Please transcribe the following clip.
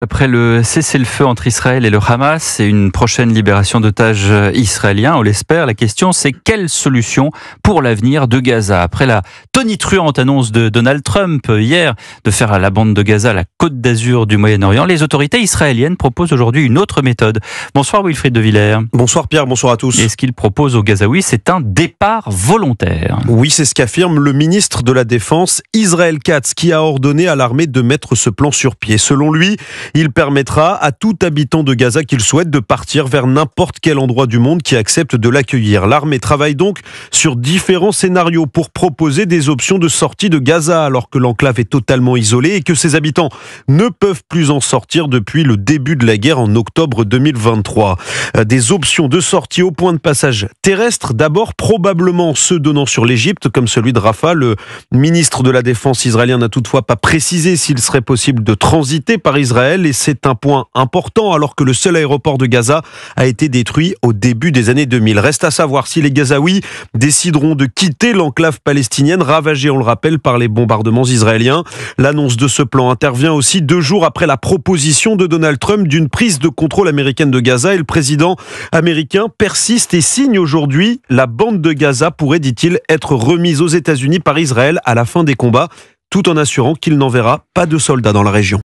Après le cessez-le-feu entre Israël et le Hamas et une prochaine libération d'otages israéliens, on l'espère, la question c'est quelle solution pour l'avenir de Gaza? Après la tonitruante annonce de Donald Trump hier de faire à la bande de Gaza la côte d'Azur du Moyen-Orient, les autorités israéliennes proposent aujourd'hui une autre méthode. Bonsoir Wilfried de Villers. Bonsoir Pierre, bonsoir à tous. Et ce qu'ils proposent aux Gazaouis, c'est un départ volontaire. Oui, c'est ce qu'affirme le ministre de la Défense, Israël Katz, qui a ordonné à l'armée de mettre ce plan sur pied. Selon lui, il permettra à tout habitant de Gaza qu'il souhaite de partir vers n'importe quel endroit du monde qui accepte de l'accueillir. L'armée travaille donc sur différents scénarios pour proposer des options de sortie de Gaza alors que l'enclave est totalement isolée et que ses habitants ne peuvent plus en sortir depuis le début de la guerre en octobre 2023. Des options de sortie au point de passage terrestre, d'abord probablement ceux donnant sur l'Égypte comme celui de Rafah. Le ministre de la Défense israélien n'a toutefois pas précisé s'il serait possible de transiter par Israël et c'est un point important alors que le seul aéroport de Gaza a été détruit au début des années 2000. Reste à savoir si les Gazaouis décideront de quitter l'enclave palestinienne ravagée, on le rappelle, par les bombardements israéliens. L'annonce de ce plan intervient aussi 2 jours après la proposition de Donald Trump d'une prise de contrôle américaine de Gaza et le président américain persiste et signe aujourd'hui. La bande de Gaza pourrait, dit-il, être remise aux États-Unis par Israël à la fin des combats, tout en assurant qu'il n'enverra pas de soldats dans la région.